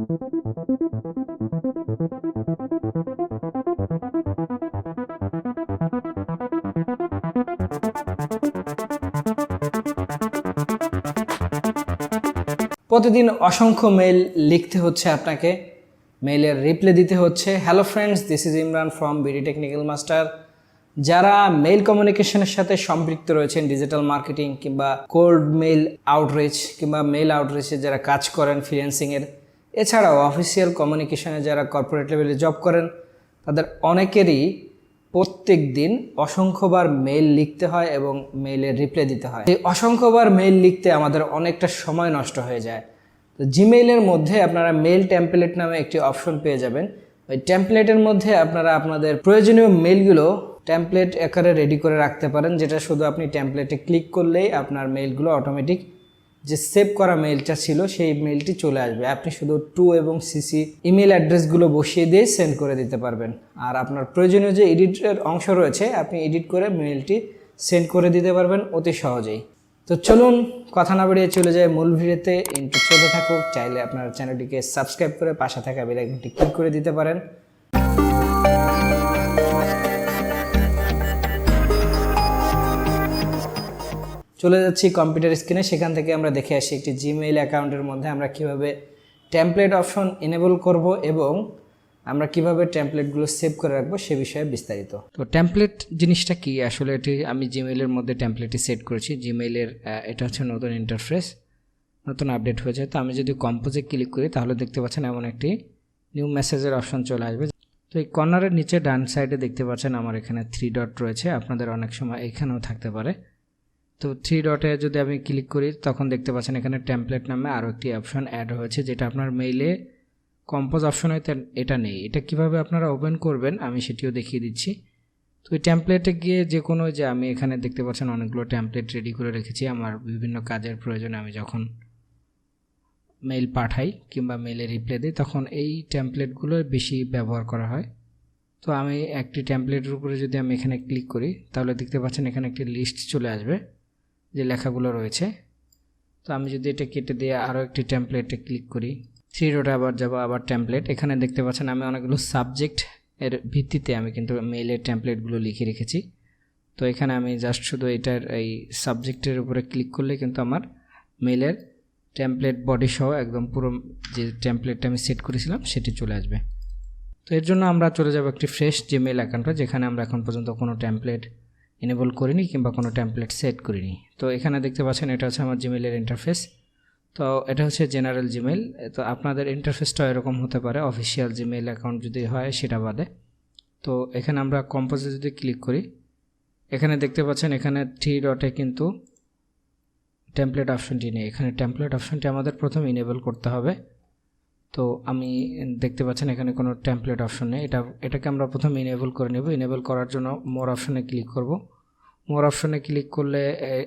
প্রতিদিন অসংখ্য মেইল লিখতে হচ্ছে আপনাকে, মেইলের রিপ্লাই দিতে হচ্ছে। Hello friends, this is Imran from BD technical master. যারা মেইল কমিউনিকেশনের সাথে সম্পৃক্ত রয়েছেন, ডিজিটাল মার্কেটিং কিংবা কোল্ড মেইল আউটরিচ কিংবা মেইল আউটরিচে যারা কাজ করেন ফ্রিল্যান্সিংয়ের, এছাড়াও অফিসিয়াল কমিউনিকেশনে যারা কর্পোরেট লেভেলে জব করেন, তাদের অনেকেরই প্রত্যেক দিন অসংখ্যবার মেইল লিখতে হয় এবং মেইলের রিপ্লাই দিতে হয়। এই অসংখ্যবার মেইল লিখতে আমাদের অনেকটা সময় নষ্ট হয়ে যায়। তো জিমেইলের মধ্যে আপনারা মেইল টেমপ্লেট নামে একটি অপশন পেয়ে যাবেন। ওই টেমপ্লেটের মধ্যে আপনারা আপনাদের প্রয়োজনীয় মেইলগুলো টেমপ্লেট আকারে রেডি করে রাখতে পারেন, যেটা শুধু আপনি টেমপ্লেটে ক্লিক করলেই আপনার মেইলগুলো অটোমেটিক যে সেভ করা মেইলটা ছিল সেই মেইলটি চলে আসবে। আপনি শুধু টু এবং সিসি ইমেল অ্যাড্রেসগুলো বসিয়ে দিয়ে সেন্ড করে দিতে পারবেন। আর আপনার প্রয়োজনীয় যে এডিটের অংশ রয়েছে, আপনি এডিট করে মেইলটি সেন্ড করে দিতে পারবেন অতি সহজেই। তো চলুন কথা না বাড়িয়ে চলে যায় মূল ভিডিওতে। ইন্ট্রো চলতে থাকুক। চাইলে আপনার চ্যানেলটিকে সাবস্ক্রাইব করে পাশে থাকা বেল আইকনটি ক্লিক করে দিতে পারেন। চলে যাচ্ছি কম্পিউটার স্ক্রিনে, সেখান থেকে আমরা দেখে আসি একটি জিমেইল অ্যাকাউন্টের মধ্যে আমরা কিভাবে টেমপ্লেট অপশন এনেবল করব এবং আমরা কিভাবে টেমপ্লেটগুলো সেভ করে রাখবো সে বিষয়ে বিস্তারিত। তো টেমপ্লেট জিনিসটা কি আসলে, এটি আমি জিমেইলের মধ্যে টেমপ্লেটটি সেট করেছি। জিমেইলের এটা হচ্ছে নতুন ইন্টারফেস, নতুন আপডেট হয়েছে। তো আমি যদি কম্পোজে ক্লিক করি তাহলে দেখতে পাচ্ছেন এমন একটি নিউ মেসেজের অপশন চলে আসবে। তো এই কর্নারের নিচে ডান সাইডে দেখতে পাচ্ছেন আমার এখানে 3 ডট রয়েছে, আপনাদের অনেক সময় এখানেও থাকতে পারে। তো 3 ডটে যদি আমি ক্লিক করি তখন দেখতে পাচ্ছেন এখানে টেমপ্লেট নামে আরও একটি অপশন অ্যাড হয়েছে, যেটা আপনার মেইলে কম্পোজ অপশনে এটা নেই। এটা কিভাবে আপনারা ওপেন করবেন আমি সেটিও দেখিয়ে দিচ্ছি। তো এই টেমপ্লেটে গিয়ে যে কোনো, যে আমি এখানে দেখতে পাচ্ছেন অনেকগুলো টেমপ্লেট রেডি করে রেখেছি আমার বিভিন্ন কাজের প্রয়োজনে। আমি যখন মেইল পাঠাই কিংবা মেইলে রিপ্লাই দিই তখন এই টেমপ্লেটগুলো বেশি ব্যবহার করা হয়। তো আমি একটি টেমপ্লেটের উপরে যদি আমি এখানে ক্লিক করি তাহলে দেখতে পাচ্ছেন এখানে একটি লিস্ট চলে আসবে যে লেখাগুলো রয়েছে। তো আমি যদি এটা কেটে দিয়ে আরও একটি টেমপ্লেটে ক্লিক করি, 3 ডটে আবার যাবো, আবার টেমপ্লেট। এখানে দেখতে পাচ্ছেন আমি অনেকগুলো সাবজেক্ট এর ভিত্তিতে আমি কিন্তু মেইলের টেমপ্লেটগুলো লিখে রেখেছি। তো এখানে আমি জাস্ট শুধু এটার এই সাবজেক্টের উপরে ক্লিক করলে কিন্তু আমার মেইলের টেমপ্লেট বডি সহ একদম পুরো যে টেমপ্লেটটা আমি সেট করেছিলাম সেটি চলে আসবে। তো এর জন্য আমরা চলে যাব একটি ফ্রেশ জিমেইল অ্যাকাউন্টে, যেখানে আমরা এখন পর্যন্ত কোনো টেমপ্লেট এনেবল করিনি কিংবা কোনো টেমপ্লেট সেট করিনি। তো এখানে দেখতে পাচ্ছেন এটা হচ্ছে আমার জিমেইলের ইন্টারফেস। তো এটা হচ্ছে জেনারেল জিমেইল। তো আপনাদের ইন্টারফেসটা এরকম হতে পারে, অফিসিয়াল জিমেইল অ্যাকাউন্ট যদি হয় সেটা বাদে। তো এখানে আমরা কম্পোজে যদি ক্লিক করি, এখানে দেখতে পাচ্ছেন এখানে 3 ডটে কিন্তু টেমপ্লেট অপশনটি নেই। এখানে টেমপ্লেট অপশনটি আমাদের প্রথম ইনেবল করতে হবে। তো আমি দেখতে পাচ্ছেন এখানে কোনো টেমপ্লেট অপশন নেই, এটাকে আমরা প্রথম ইনেবল করে নেব। ইনেবল করার জন্য মোর অপশনে ক্লিক করব। মোর অপশনে ক্লিক করলে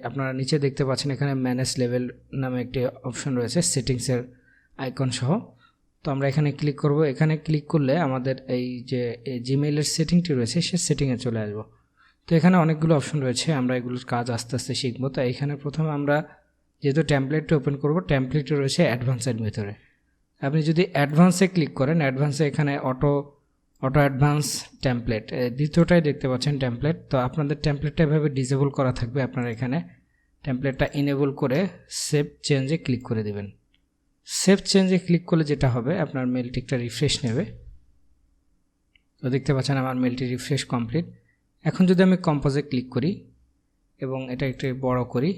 আপনারা নিচে দেখতে পাচ্ছেন এখানে ম্যানেজ লেভেল নামে একটি অপশন রয়েছে সেটিংসের আইকন সহ। তো আমরা এখানে ক্লিক করব। এখানে ক্লিক করলে আমাদের এই যে জিমেইলের সেটিংটি রয়েছে সে সেটিংয়ে চলে আসবো। তো এখানে অনেকগুলো অপশন রয়েছে, আমরা এগুলোর কাজ আস্তে আস্তে শিখবো। তো এখানে প্রথমে আমরা যেহেতু টেমপ্লেটটা ওপেন করব, টেমপ্লেটে রয়েছে অ্যাডভান্সের ভিতরে। আপনি যদি অ্যাডভান্সে ক্লিক করেন, অ্যাডভান্সে এখানে অটো অ্যাডভান্স টেমপ্লেট দ্বিতীয়টাই দেখতে পাচ্ছেন টেমপ্লেট। তো আপনাদের টেমপ্লেটটা এভাবে ডিসেবল করা থাকবে। আপনারা এখানে টেমপ্লেটটা ইনেবল করে সেভ চেঞ্জে ক্লিক করে দেবেন। সেভ চেঞ্জে ক্লিক করলে যেটা হবে, আপনার মেলটি একটা রিফ্রেশ নেবে। তো দেখতে পাচ্ছেন আমার মেলটি রিফ্রেশ কমপ্লিট। এখন যদি আমি কম্পোজে ক্লিক করি এবং এটা একটু বড় করি,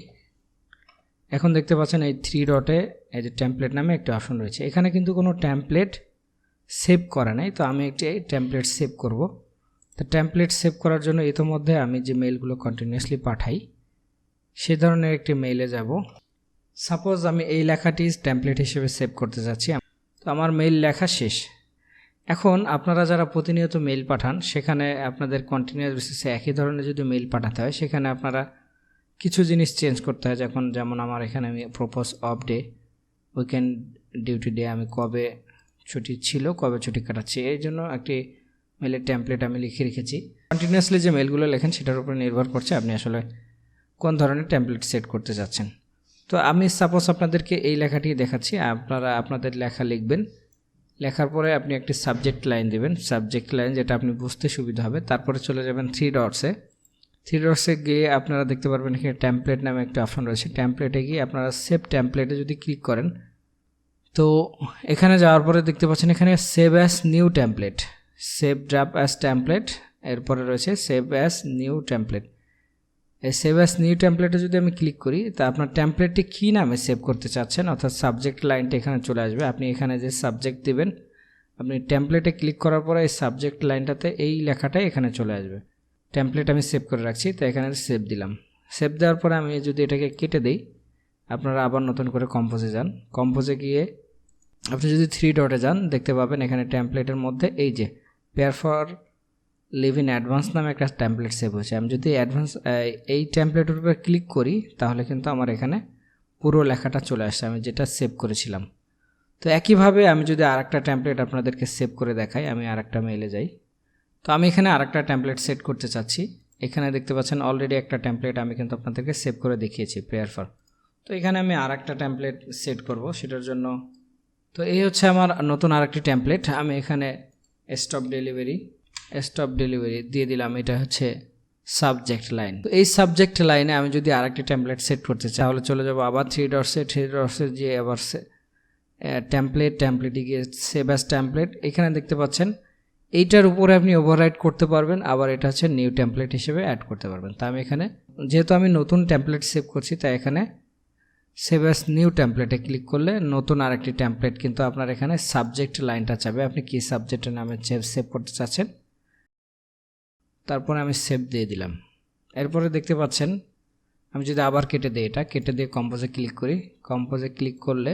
এখন দেখতে পাচ্ছেন এই 3 ডটে এই যে টেমপ্লেট নামে একটা অপশন রয়েছে। এখানে কিন্তু কোনো টেমপ্লেট সেভ করা নেই। তো আমি একটি টেমপ্লেট সেভ করব। তো টেমপ্লেট সেভ করার জন্য ইতিমধ্যে আমি যে মেইলগুলো কন্টিনিউয়াসলি পাঠাই সে ধরনের একটি মেইলে যাব। সাপোজ আমি এই লেখাটি টেমপ্লেট হিসেবে সেভ করতে যাচ্ছি। তো আমার মেইল লেখা শেষ। এখন আপনারা যারা প্রতিনিয়ত মেইল পাঠান, সেখানে আপনাদের কন্টিনিউয়াস বেসিসে একই ধরনের যদি মেইল পাঠাতে হয়, সেখানে আপনারা কিছু জিনিস চেঞ্জ করতে হয়। যেমন আমার এখানে আমি propose off day, weekend duty day, আমি কবে ছুটি ছিল, কবে ছুটি কাটাচ্ছি, এই জন্য একটি মেইলের টেমপ্লেট আমি লিখে রেখেছি। কন্টিনিউয়াসলি যে মেইলগুলো লেখেন সেটার উপর নির্ভর করছে আপনি আসলে কোন ধরনের টেমপ্লেট সেট করতে যাচ্ছেন। তো আমি সাপোজ আপনাদেরকে এই লেখাটি দেখাচ্ছি, আপনারা আপনাদের লেখা লিখবেন লেখার পরে আপনি একটি সাবজেক্ট লাইন দিবেন, সাবজেক্ট লাইন যেটা আপনি বুঝতে সুবিধা হবে। তারপরে চলে যাবেন থ্রি ডটসে গিয়ে আপনারা দেখতে পারবেন এখানে টেমপ্লেট নামে একটা অপশন রয়েছে। টেমপ্লেটে গিয়ে আপনারা সেভ টেমপ্লেটে যদি ক্লিক করেন, তো এখানে যাওয়ার পরে দেখতে পাচ্ছেন এখানে save as new template, save draft as template, এরপরে রয়েছে সেভ অ্যাজ নিউ টেমপ্লেট। এই সেভ অ্যাজ নিউ টেমপ্লেটে যদি আমি ক্লিক করি, তা আপনার টেমপ্লেটটি কী নামে সেভ করতে চাচ্ছেন, অর্থাৎ সাবজেক্ট লাইনটা এখানে চলে আসবে। আপনি এখানে যে সাবজেক্ট দিবেন, আপনি টেমপ্লেটে ক্লিক করার পরে এই সাবজেক্ট লাইনটাতে এই লেখাটাই এখানে চলে আসবে। টেমপ্লেট আমি সেভ করে রাখছি, তো এখানে সেভ দিলাম। সেভ দেওয়ার পরে আমি যদি এটাকে কেটে দিই, আপনারা আবার নতুন করে কম্পোজে যান। কম্পোজে গিয়ে আপনি যদি থ্রি ডটে যান, দেখতে পাবেন এখানে টেমপ্লেটের মধ্যে এই যে pair for live in advance নামে একটা টেমপ্লেট সেভ হয়েছে। আমি যদি এই টেমপ্লেটের উপর ক্লিক করি, তাহলে কিন্তু আমার এখানে পুরো লেখাটা চলে আসছে আমি যেটা সেভ করেছিলাম। তো একইভাবে আমি যদি আরেকটা টেমপ্লেট আপনাদেরকে সেভ করে দেখাই, আমি আরেকটা মেইলে যাই। তো আমি এখানে আরেকটা টেমপ্লেট সেট করতে চাচ্ছি। এখানে দেখতে পাচ্ছেন অলরেডি একটা টেমপ্লেট আমি কিন্তু আপনাদেরকে সেভ করে দেখিয়েছি, প্রেয়ার ফর। তো এখানে আমি আরেকটা টেমপ্লেট সেট করব সেটার জন্য। তো এই হচ্ছে আমার নতুন আরেকটি টেমপ্লেট। আমি এখানে স্টপ ডেলিভারি দিয়ে দিলাম। এটা হচ্ছে সাবজেক্ট লাইন। তো এই সাবজেক্ট লাইনে আমি যদি আরেকটি টেমপ্লেট সেট করতে চাই, তাহলে চলে যাব আবার থ্রি ডটসে গিয়ে আবার টেমপ্লেটে গিয়ে সেভ অ্যাজ টেমপ্লেট। এখানে দেখতে পাচ্ছেন এইটার উপরে আপনি ওভাররাইট করতে পারবেন, আবার এটা হচ্ছে নিউ টেমপ্লেট হিসেবে অ্যাড করতে পারবেন। তা আমি এখানে যেহেতু আমি নতুন টেমপ্লেট সেভ করছি, তাই এখানে সেভ অ্যাজ নিউ টেমপ্লেটে ক্লিক করলে নতুন আরেকটি টেমপ্লেট কিন্তু আপনার এখানে সাবজেক্ট লাইনটা চাবে, আপনি কী সাবজেক্টের নামে সেভ করতে চাচ্ছেন। তারপরে আমি সেভ দিয়ে দিলাম। এরপরে দেখতে পাচ্ছেন আমি যদি আবার কেটে দিই, এটা কেটে দিয়ে কম্পোজে ক্লিক করি, কম্পোজে ক্লিক করলে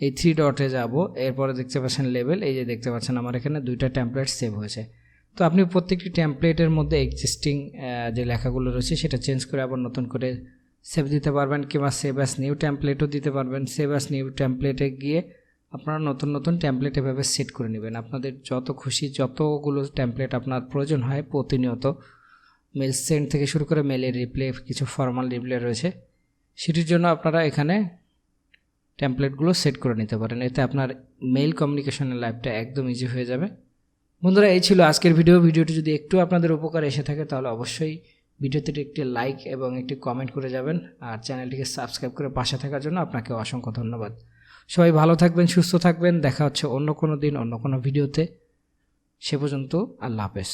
এই থ্রি ডটে যাব। এরপরে দেখতে পাচ্ছেন লেবেল, এই যে দেখতে পাচ্ছেন আমার এখানে দুইটা টেমপ্লেট সেভ হয়েছে। তো আপনি প্রত্যেকটি টেমপ্লেটের মধ্যে এক্সিস্টিং যে লেখাগুলো রয়েছে সেটা চেঞ্জ করে আবার নতুন করে সেভ দিতে পারবেন, কিংবা সেভ অ্যাজ নিউ টেমপ্লেটও দিতে পারবেন। সেভ অ্যাজ নিউ টেমপ্লেটে গিয়ে আপনারা নতুন টেমপ্লেট এভাবে সেট করে নেবেন। আপনাদের যত খুশি যতগুলো টেমপ্লেট আপনার প্রয়োজন হয় প্রতিনিয়ত, মেল সেন্ড থেকে শুরু করে মেলের রিপ্লাই, কিছু ফর্মাল রিপ্লাই রয়েছে, সেটির জন্য আপনারা এখানে টেমপ্লেটগুলো সেট করে নিতে পারেন। এতে আপনার মেইল কমিউনিকেশনের লাইফটা একদম ইজি হয়ে যাবে। বন্ধুরা, এই ছিল আজকের ভিডিওটি যদি একটু আপনাদের উপকারে এসে থাকে, তাহলে অবশ্যই ভিডিওতে একটি লাইক এবং একটি কমেন্ট করে যাবেন। আর চ্যানেলটিকে সাবস্ক্রাইব করে পাশে থাকার জন্য আপনাকে অসংখ্য ধন্যবাদ। সবাই ভালো থাকবেন, সুস্থ থাকবেন। দেখা হচ্ছে অন্য কোনো দিন অন্য কোনো ভিডিওতে। সে পর্যন্ত আল্লাহ হাফেজ।